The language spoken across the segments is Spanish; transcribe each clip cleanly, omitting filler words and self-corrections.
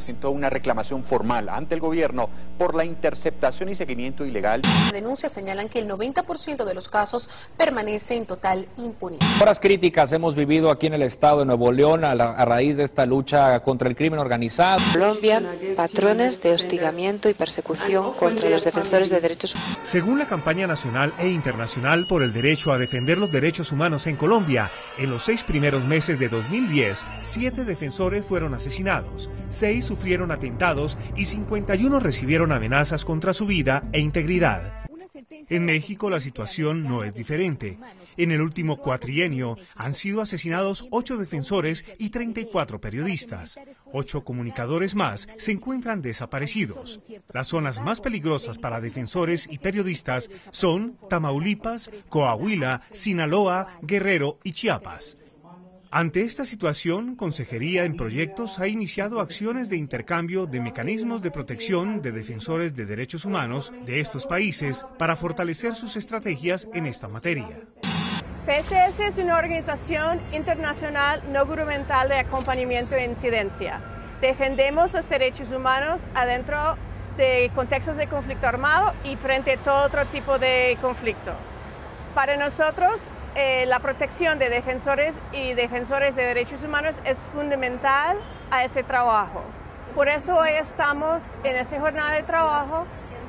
presentó una reclamación formal ante el gobierno por la interceptación y seguimiento ilegal. Denuncias señalan que el 90% de los casos permanece en total impunidad. Horas críticas hemos vivido aquí en el estado de Nuevo León a raíz de esta lucha contra el crimen organizado. Colombia, patrones de hostigamiento y persecución contra los defensores de derechos humanos. Según la campaña nacional e internacional por el derecho a defender los derechos humanos en Colombia, en los 6 primeros meses de 2010, 7 defensores fueron asesinados, 6 sufrieron atentados y 51 recibieron amenazas contra su vida e integridad. En México la situación no es diferente. En el último cuatrienio han sido asesinados 8 defensores y 34 periodistas. 8 comunicadores más se encuentran desaparecidos. Las zonas más peligrosas para defensores y periodistas son Tamaulipas, Coahuila, Sinaloa, Guerrero y Chiapas. Ante esta situación, Consejería en Proyectos ha iniciado acciones de intercambio de mecanismos de protección de defensores de derechos humanos de estos países para fortalecer sus estrategias en esta materia. PCS es una organización internacional no gubernamental de acompañamiento e incidencia. Defendemos los derechos humanos adentro de contextos de conflicto armado y frente a todo otro tipo de conflicto. Para nosotros, la protección de defensores y defensores de derechos humanos es fundamental a ese trabajo. Por eso hoy estamos en esta jornada de trabajo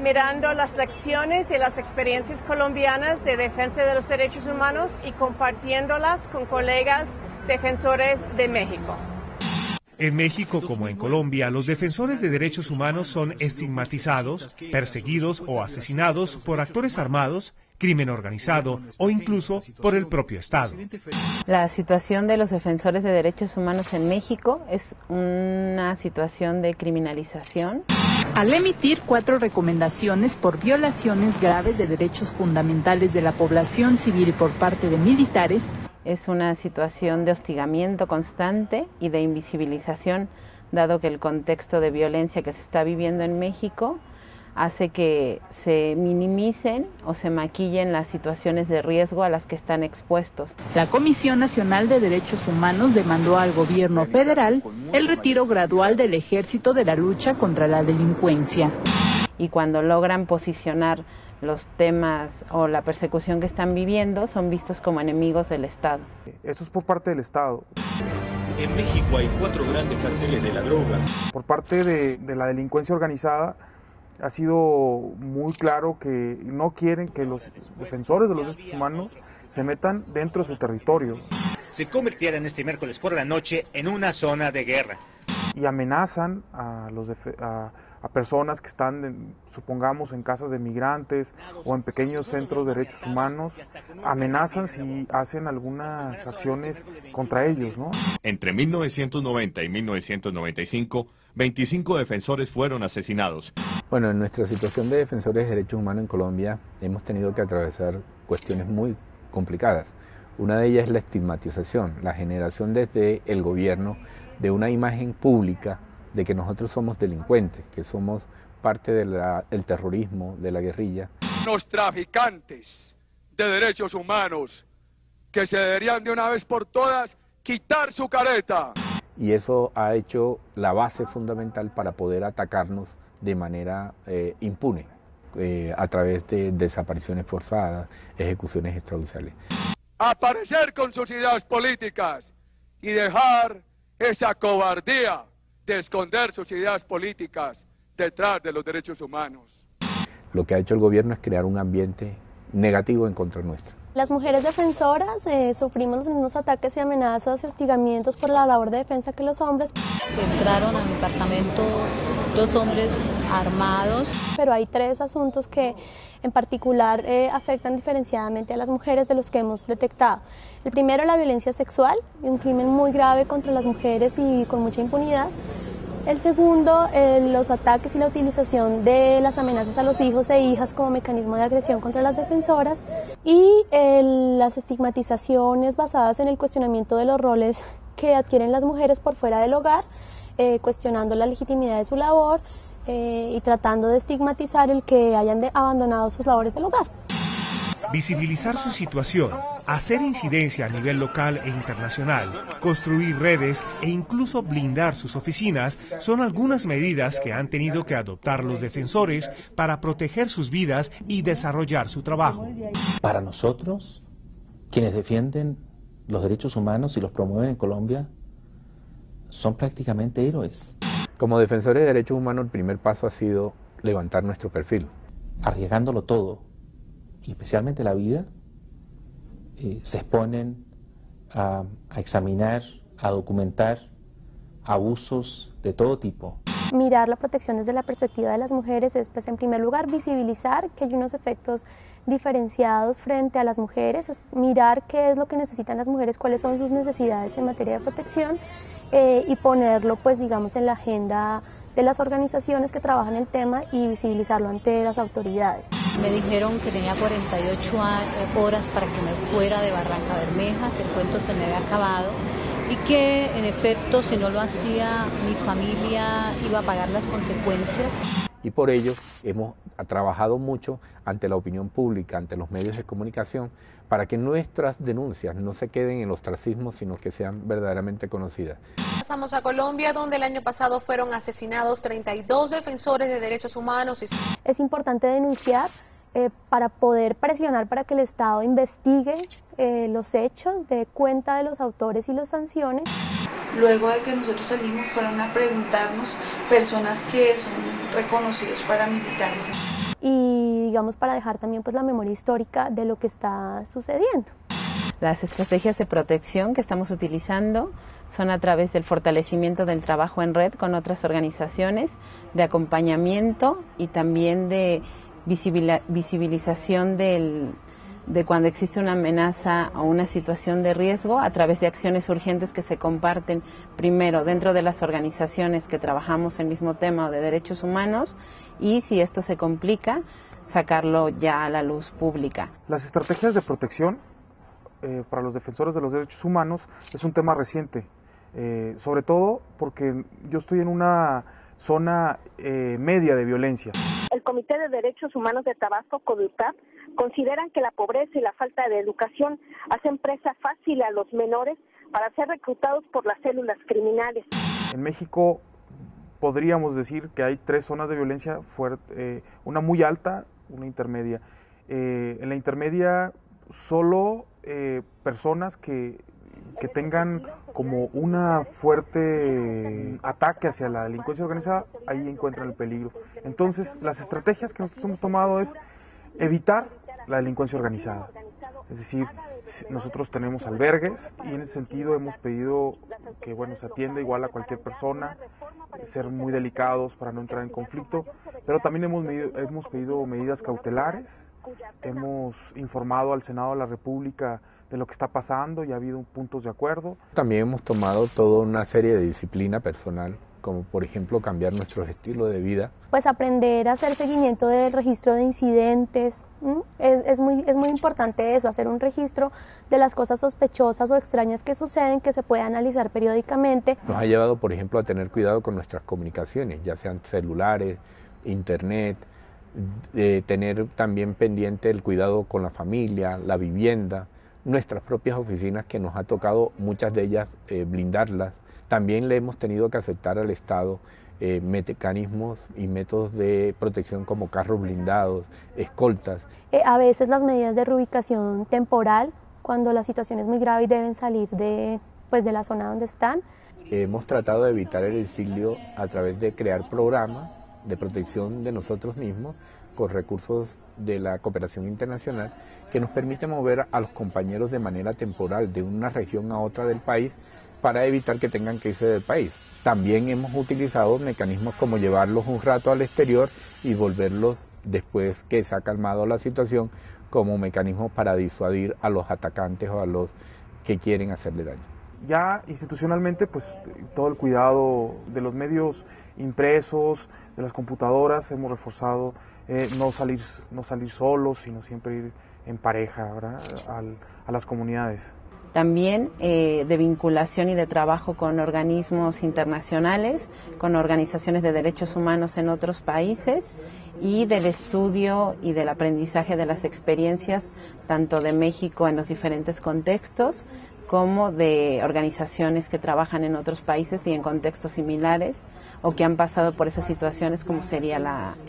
mirando las lecciones y las experiencias colombianas de defensa de los derechos humanos y compartiéndolas con colegas defensores de México. En México, como en Colombia, los defensores de derechos humanos son estigmatizados, perseguidos o asesinados por actores armados, crimen organizado o incluso por el propio Estado. La situación de los defensores de derechos humanos en México es una situación de criminalización. Al emitir 4 recomendaciones por violaciones graves de derechos fundamentales de la población civil por parte de militares, es una situación de hostigamiento constante y de invisibilización, dado que el contexto de violencia que se está viviendo en México hace que se minimicen o se maquillen las situaciones de riesgo a las que están expuestos. La Comisión Nacional de Derechos Humanos demandó al gobierno federal el retiro gradual del ejército de la lucha contra la delincuencia. Y cuando logran posicionar los temas o la persecución que están viviendo, son vistos como enemigos del Estado. Eso es por parte del Estado. En México hay 4 grandes carteles de la droga. Por parte de la delincuencia organizada, ha sido muy claro que no quieren que los defensores de los derechos humanos se metan dentro de su territorio. Se convirtieron este miércoles por la noche en una zona de guerra. Y amenazan a personas que están, supongamos, en casas de migrantes o en pequeños centros de derechos humanos, amenazan si hacen algunas acciones contra ellos, ¿no? Entre 1990 y 1995, 25 defensores fueron asesinados. Bueno, en nuestra situación de defensores de derechos humanos en Colombia hemos tenido que atravesar cuestiones muy complicadas. Una de ellas es la estigmatización, la generación desde el gobierno de una imagen pública de que nosotros somos delincuentes, que somos parte del terrorismo, de la guerrilla. Los traficantes de derechos humanos que se deberían de una vez por todas quitar su careta. Y eso ha hecho la base fundamental para poder atacarnos de manera impune, a través de desapariciones forzadas, ejecuciones extrajudiciales. Aparecer con sus ideas políticas y dejar esa cobardía de esconder sus ideas políticas detrás de los derechos humanos. Lo que ha hecho el gobierno es crear un ambiente negativo en contra nuestra. Las mujeres defensoras sufrimos los mismos ataques y amenazas y hostigamientos por la labor de defensa que los hombres. Entraron a mi apartamento 2 hombres armados. Pero hay 3 asuntos que en particular afectan diferenciadamente a las mujeres de los que hemos detectado. El primero, la violencia sexual, un crimen muy grave contra las mujeres y con mucha impunidad. El segundo, los ataques y la utilización de las amenazas a los hijos e hijas como mecanismo de agresión contra las defensoras. Y las estigmatizaciones basadas en el cuestionamiento de los roles que adquieren las mujeres por fuera del hogar, cuestionando la legitimidad de su labor y tratando de estigmatizar el que hayan abandonado sus labores del hogar. Visibilizar su situación Hacer incidencia a nivel local e internacional, construir redes e incluso blindar sus oficinas son algunas medidas que han tenido que adoptar los defensores para proteger sus vidas y desarrollar su trabajo. Para nosotros, quienes defienden los derechos humanos y los promueven en Colombia, son prácticamente héroes. Como defensores de derechos humanos, el primer paso ha sido levantar nuestro perfil. Arriesgándolo todo, y especialmente la vida, se exponen a examinar, a documentar abusos de todo tipo. Mirar la protección desde la perspectiva de las mujeres es, pues, en primer lugar, visibilizar que hay unos efectos diferenciados frente a las mujeres, es mirar qué es lo que necesitan las mujeres, cuáles son sus necesidades en materia de protección y ponerlo, pues, digamos, en la agenda de las organizaciones que trabajan el tema y visibilizarlo ante las autoridades. Me dijeron que tenía 48 horas para que me fuera de Barranca Bermeja, que el cuento se me había acabado y que en efecto si no lo hacía mi familia iba a pagar las consecuencias. Y por ello hemos trabajado mucho ante la opinión pública, ante los medios de comunicación, para que nuestras denuncias no se queden en el ostracismo, sino que sean verdaderamente conocidas. Pasamos a Colombia, donde el año pasado fueron asesinados 32 defensores de derechos humanos. Es importante denunciar para poder presionar para que el Estado investigue los hechos, dé cuenta de los autores y los sancione. Luego de que nosotros salimos fueron a preguntarnos personas que son reconocidos paramilitares. Y digamos para dejar también, pues, la memoria histórica de lo que está sucediendo. Las estrategias de protección que estamos utilizando son a través del fortalecimiento del trabajo en red con otras organizaciones, de acompañamiento y también de visibilización de cuando existe una amenaza o una situación de riesgo a través de acciones urgentes que se comparten primero dentro de las organizaciones que trabajamos el mismo tema de derechos humanos y si esto se complica, sacarlo ya a la luz pública. Las estrategias de protección para los defensores de los derechos humanos es un tema reciente, sobre todo porque yo estoy en una zona media de violencia. El Comité de Derechos Humanos de Tabasco, CODUTAB, consideran que la pobreza y la falta de educación hacen presa fácil a los menores para ser reclutados por las células criminales. En México podríamos decir que hay 3 zonas de violencia fuerte, una muy alta, una intermedia. En la intermedia solo personas que tengan como una fuerte ataque hacia la delincuencia organizada, ahí encuentran el peligro. Entonces, las estrategias que nosotros hemos tomado es evitar la delincuencia organizada. Es decir, nosotros tenemos albergues y en ese sentido hemos pedido que, bueno, se atienda igual a cualquier persona, ser muy delicados para no entrar en conflicto, pero también hemos pedido medidas cautelares, hemos informado al Senado de la República de lo que está pasando y ha habido puntos de acuerdo. También hemos tomado toda una serie de disciplina personal, como por ejemplo cambiar nuestro estilo de vida. Pues aprender a hacer seguimiento del registro de incidentes, es muy importante eso, hacer un registro de las cosas sospechosas o extrañas que suceden, que se puede analizar periódicamente. Nos ha llevado, por ejemplo, a tener cuidado con nuestras comunicaciones, ya sean celulares, internet, tener también pendiente el cuidado con la familia, la vivienda, nuestras propias oficinas que nos ha tocado muchas de ellas blindarlas. También le hemos tenido que aceptar al Estado mecanismos y métodos de protección como carros blindados, escoltas. A veces las medidas de reubicación temporal, cuando la situación es muy grave y deben salir de la zona donde están. Hemos tratado de evitar el exilio a través de crear programas de protección de nosotros mismos con recursos de la cooperación internacional que nos permite mover a los compañeros de manera temporal de una región a otra del país para evitar que tengan que irse del país. También hemos utilizado mecanismos como llevarlos un rato al exterior y volverlos después que se ha calmado la situación como mecanismos para disuadir a los atacantes o a los que quieren hacerle daño. Ya institucionalmente, pues todo el cuidado de los medios impresos, de las computadoras, hemos reforzado no salir solos, sino siempre ir en pareja, ¿verdad?, a las comunidades. También de vinculación y de trabajo con organismos internacionales, con organizaciones de derechos humanos en otros países y del estudio y del aprendizaje de las experiencias tanto de México en los diferentes contextos como de organizaciones que trabajan en otros países y en contextos similares o que han pasado por esas situaciones como sería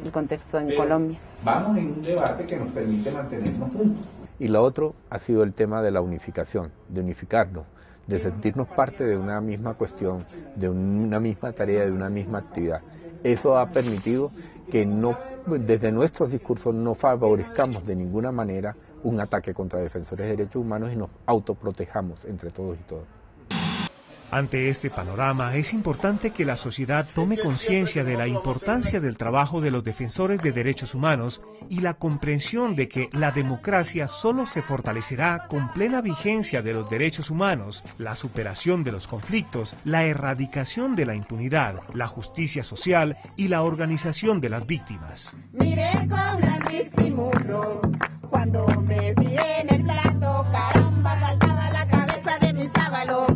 el contexto en Colombia. Vamos en un debate que nos permite mantenernos juntos. Y lo otro ha sido el tema de la unificación, de unificarnos, de sentirnos parte de una misma cuestión, de una misma tarea, de una misma actividad. Eso ha permitido que desde nuestros discursos no favorezcamos de ninguna manera un ataque contra defensores de derechos humanos y nos autoprotejamos entre todos y todas. Ante este panorama, es importante que la sociedad tome conciencia de la importancia del trabajo de los defensores de derechos humanos y la comprensión de que la democracia solo se fortalecerá con plena vigencia de los derechos humanos, la superación de los conflictos, la erradicación de la impunidad, la justicia social y la organización de las víctimas. Miré con gran disimulo cuando me vi en el plato, caramba, faltaba la cabeza de mi sábalo.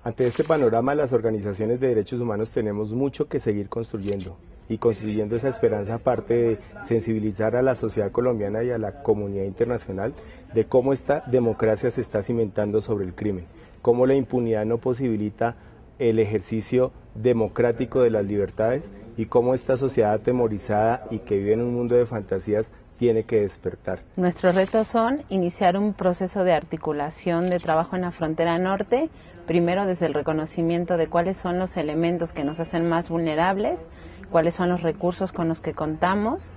Ante este panorama, las organizaciones de derechos humanos tenemos mucho que seguir construyendo y construyendo esa esperanza, aparte de sensibilizar a la sociedad colombiana y a la comunidad internacional de cómo esta democracia se está cimentando sobre el crimen, cómo la impunidad no posibilita el ejercicio democrático de las libertades y cómo esta sociedad atemorizada y que vive en un mundo de fantasías tiene que despertar. Nuestros retos son iniciar un proceso de articulación de trabajo en la frontera norte, primero desde el reconocimiento de cuáles son los elementos que nos hacen más vulnerables, cuáles son los recursos con los que contamos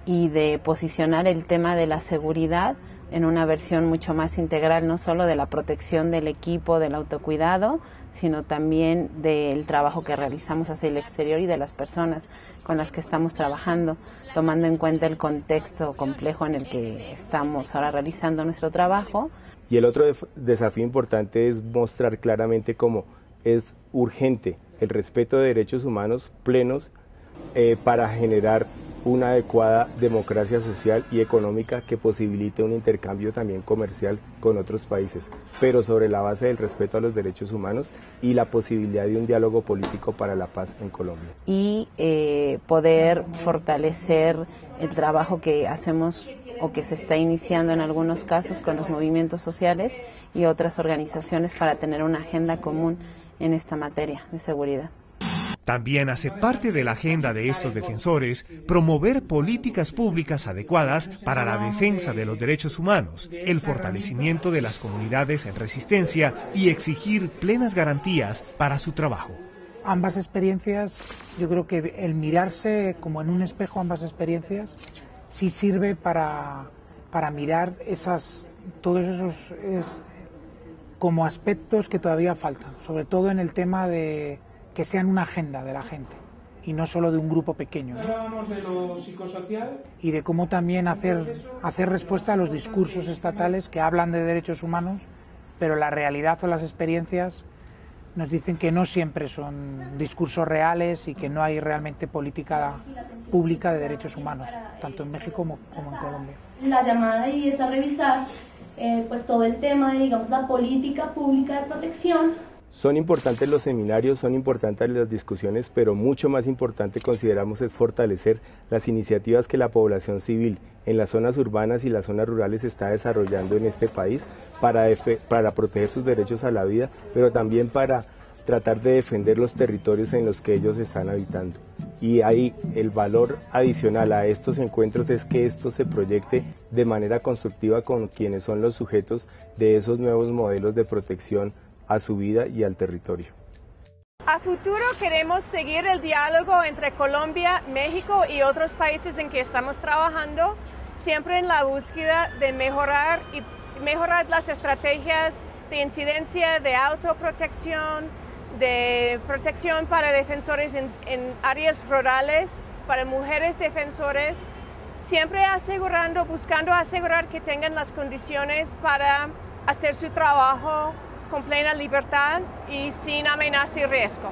y de posicionar el tema de la seguridad en una versión mucho más integral, no solo de la protección del equipo, del autocuidado, sino también del trabajo que realizamos hacia el exterior y de las personas con las que estamos trabajando, tomando en cuenta el contexto complejo en el que estamos ahora realizando nuestro trabajo. Y el otro desafío importante es mostrar claramente cómo es urgente el respeto de derechos humanos plenos para generar una adecuada democracia social y económica que posibilite un intercambio también comercial con otros países, pero sobre la base del respeto a los derechos humanos y la posibilidad de un diálogo político para la paz en Colombia. Y poder fortalecer el trabajo que hacemos o que se está iniciando en algunos casos con los movimientos sociales y otras organizaciones para tener una agenda común en esta materia de seguridad. También hace parte de la agenda de estos defensores promover políticas públicas adecuadas para la defensa de los derechos humanos, el fortalecimiento de las comunidades en resistencia y exigir plenas garantías para su trabajo. Ambas experiencias, yo creo que el mirarse como en un espejo, ambas experiencias, sí sirve para mirar todos esos como aspectos que todavía faltan, sobre todo en el tema de que sean una agenda de la gente y no solo de un grupo pequeño, ¿no? Hablábamos de lo psicosocial Y de cómo también hacer respuesta a los discursos estatales que hablan de derechos humanos, pero la realidad o las experiencias nos dicen que no siempre son discursos reales y que no hay realmente política pública de derechos humanos, tanto en México como en Colombia. La llamada ahí es a revisar pues todo el tema de, digamos, la política pública de protección. Son importantes los seminarios, son importantes las discusiones, pero mucho más importante consideramos es fortalecer las iniciativas que la población civil en las zonas urbanas y las zonas rurales está desarrollando en este país para proteger sus derechos a la vida, pero también para tratar de defender los territorios en los que ellos están habitando. Y ahí el valor adicional a estos encuentros es que esto se proyecte de manera constructiva con quienes son los sujetos de esos nuevos modelos de protección a su vida y al territorio. A futuro queremos seguir el diálogo entre Colombia, México y otros países en que estamos trabajando, siempre en la búsqueda de mejorar las estrategias de incidencia, de autoprotección, de protección para defensores en áreas rurales, para mujeres defensores, siempre buscando asegurar que tengan las condiciones para hacer su trabajo con plena libertad y sin amenaza y riesgo.